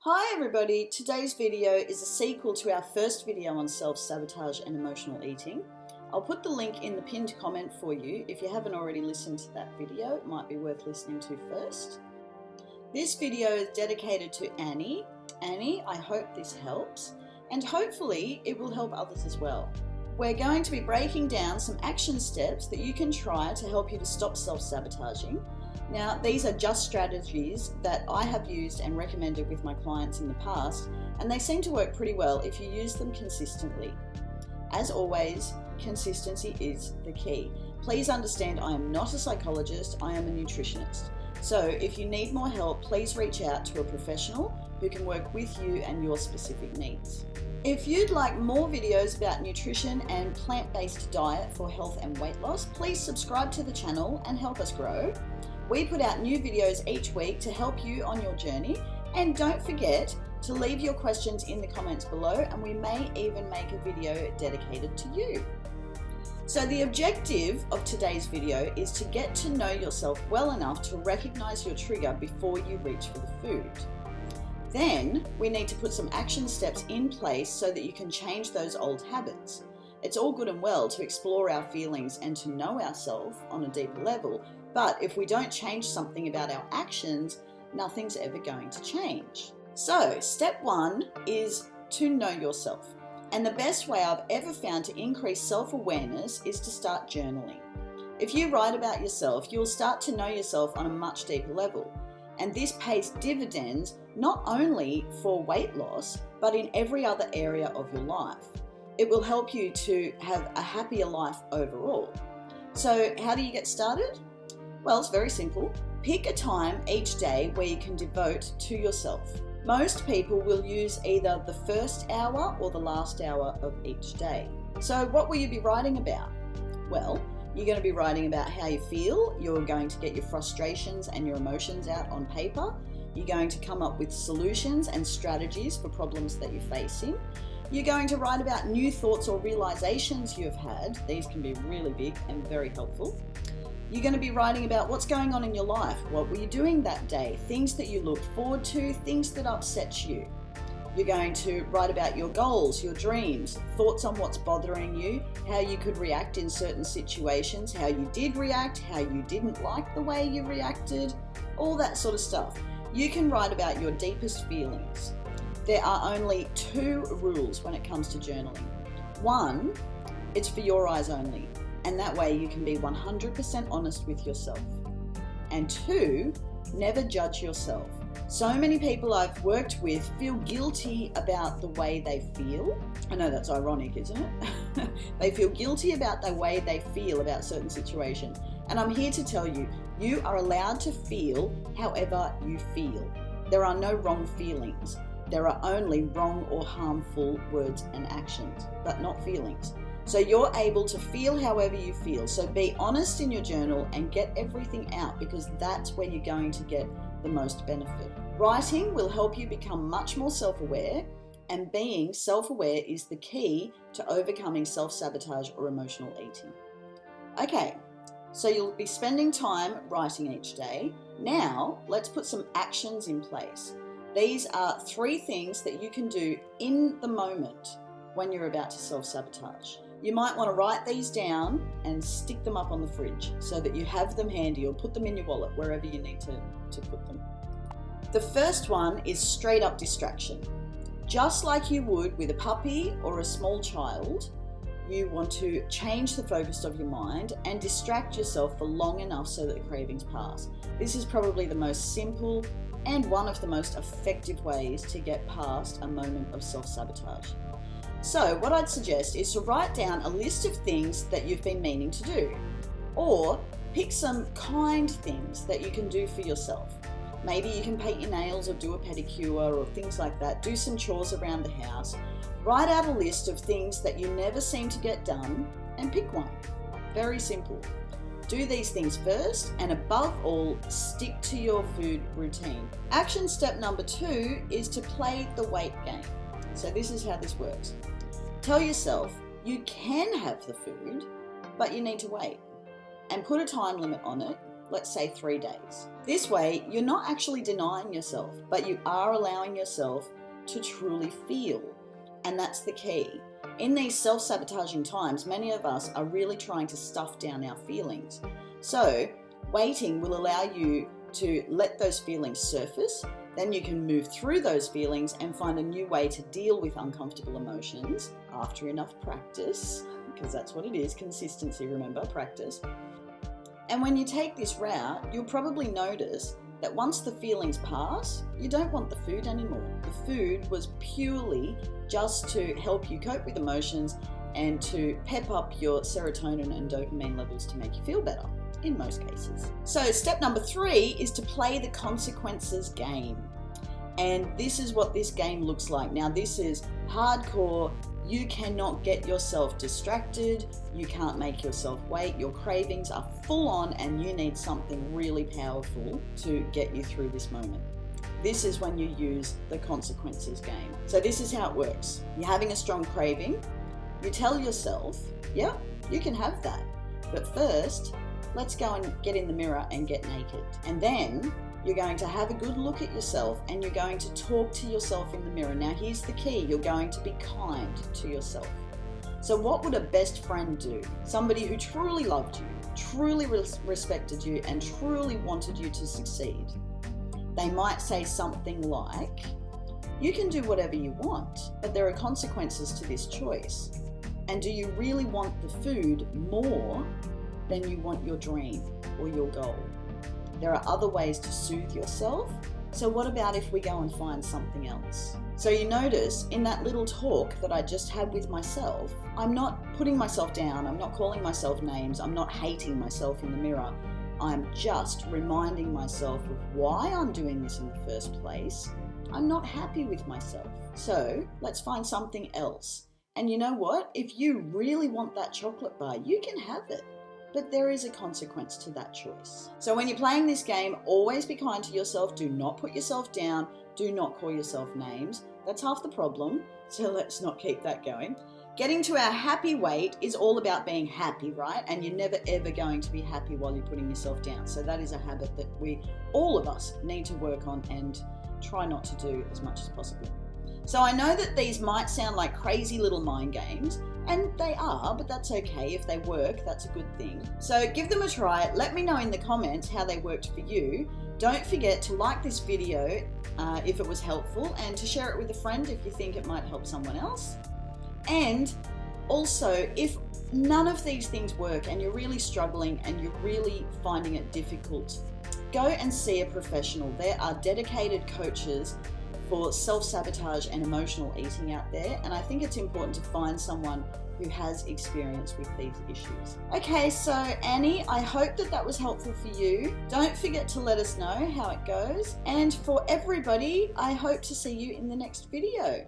Hi everybody, today's video is a sequel to our first video on self-sabotage and emotional eating. I'll put the link in the pinned comment for you. If you haven't already listened to that video, it might be worth listening to first. This video is dedicated to Annie. Annie, I hope this helps, and hopefully it will help others as well. We're going to be breaking down some action steps that you can try to help you to stop self-sabotaging. Now, these are just strategies that I have used and recommended with my clients in the past, and they seem to work pretty well if you use them consistently. As always, consistency is the key. Please understand I am not a psychologist, I am a nutritionist. So if you need more help, please reach out to a professional who can work with you and your specific needs. If you'd like more videos about nutrition and plant-based diet for health and weight loss, please subscribe to the channel and help us grow. We put out new videos each week to help you on your journey, and don't forget to leave your questions in the comments below, and we may even make a video dedicated to you. So the objective of today's video is to get to know yourself well enough to recognize your trigger before you reach for the food. Then we need to put some action steps in place so that you can change those old habits. It's all good and well to explore our feelings and to know ourselves on a deeper level, but if we don't change something about our actions, nothing's ever going to change. So step one is to know yourself. And the best way I've ever found to increase self-awareness is to start journaling. If you write about yourself, you'll start to know yourself on a much deeper level. And this pays dividends not only for weight loss, but in every other area of your life. It will help you to have a happier life overall. So how do you get started? Well, it's very simple. Pick a time each day where you can devote to yourself. Most people will use either the first hour or the last hour of each day. So what will you be writing about? Well, you're going to be writing about how you feel. You're going to get your frustrations and your emotions out on paper. You're going to come up with solutions and strategies for problems that you're facing. You're going to write about new thoughts or realizations you've had. These can be really big and very helpful. You're going to be writing about what's going on in your life. What were you doing that day? Things that you looked forward to, things that upset you. You're going to write about your goals, your dreams, thoughts on what's bothering you, how you could react in certain situations, how you did react, how you didn't like the way you reacted, all that sort of stuff. You can write about your deepest feelings. There are only two rules when it comes to journaling. One, it's for your eyes only, and that way you can be 100% honest with yourself. And two, never judge yourself. So many people I've worked with feel guilty about the way they feel. I know that's ironic, isn't it? They feel guilty about the way they feel about certain situations. And I'm here to tell you, you are allowed to feel however you feel. There are no wrong feelings. There are only wrong or harmful words and actions, but not feelings. So you're able to feel however you feel. So be honest in your journal and get everything out, because that's where you're going to get the most benefit. Writing will help you become much more self-aware, and being self-aware is the key to overcoming self-sabotage or emotional eating. Okay, so you'll be spending time writing each day. Now, let's put some actions in place. These are 3 things that you can do in the moment when you're about to self-sabotage. You might want to write these down and stick them up on the fridge so that you have them handy, or put them in your wallet, wherever you need to put them. The first one is straight up distraction. Just like you would with a puppy or a small child, you want to change the focus of your mind and distract yourself for long enough so that the cravings pass. This is probably the most simple and one of the most effective ways to get past a moment of self-sabotage. So what I'd suggest is to write down a list of things that you've been meaning to do, or pick some kind things that you can do for yourself. Maybe you can paint your nails or do a pedicure or things like that. Do some chores around the house. Write out a list of things that you never seem to get done and pick one. Very simple. Do these things first, and above all, stick to your food routine. Action step number 2 is to play the weight game. So this is how this works. Tell yourself you can have the food, but you need to wait. And put a time limit on it. let's say 3 days. This way, you're not actually denying yourself, but you are allowing yourself to truly feel. And that's the key. In these self-sabotaging times, many of us are really trying to stuff down our feelings. So, waiting will allow you to let those feelings surface. Then you can move through those feelings and find a new way to deal with uncomfortable emotions after enough practice, because that's what it is, consistency, remember, practice. And when you take this route, you'll probably notice that once the feelings pass, you don't want the food anymore. The food was purely just to help you cope with emotions and to pep up your serotonin and dopamine levels to make you feel better. In most cases. So step number 3 is to play the consequences game. And this is what this game looks like. Now this is hardcore. You cannot get yourself distracted. You can't make yourself wait. Your cravings are full on and you need something really powerful to get you through this moment. This is when you use the consequences game. So this is how it works. You're having a strong craving. You tell yourself, yeah, you can have that. But first, let's go and get in the mirror and get naked. And then you're going to have a good look at yourself and you're going to talk to yourself in the mirror. Now here's the key, you're going to be kind to yourself. So what would a best friend do? Somebody who truly loved you, truly respected you and truly wanted you to succeed. They might say something like, you can do whatever you want, but there are consequences to this choice. And do you really want the food more than you want your dream or your goal? There are other ways to soothe yourself. So what about if we go and find something else? So you notice in that little talk that I just had with myself, I'm not putting myself down, I'm not calling myself names, I'm not hating myself in the mirror. I'm just reminding myself of why I'm doing this in the first place. I'm not happy with myself. So let's find something else. And you know what? If you really want that chocolate bar, you can have it. But there is a consequence to that choice. So when you're playing this game, always be kind to yourself. Do not put yourself down. Do not call yourself names. That's half the problem. So let's not keep that going. Getting to our happy weight is all about being happy, right? And you're never ever going to be happy while you're putting yourself down. So that is a habit that all of us need to work on and try not to do as much as possible. So I know that these might sound like crazy little mind games, and they are, but that's okay. If they work, that's a good thing. So give them a try. Let me know in the comments how they worked for you. Don't forget to like this video if it was helpful, and to share it with a friend if you think it might help someone else. And also, if none of these things work and you're really struggling and you're really finding it difficult, go and see a professional. There are dedicated coaches for self-sabotage and emotional eating out there, and I think it's important to find someone who has experience with these issues. Okay, so Annie, I hope that was helpful for you. Don't forget to let us know how it goes, and for everybody, I hope to see you in the next video.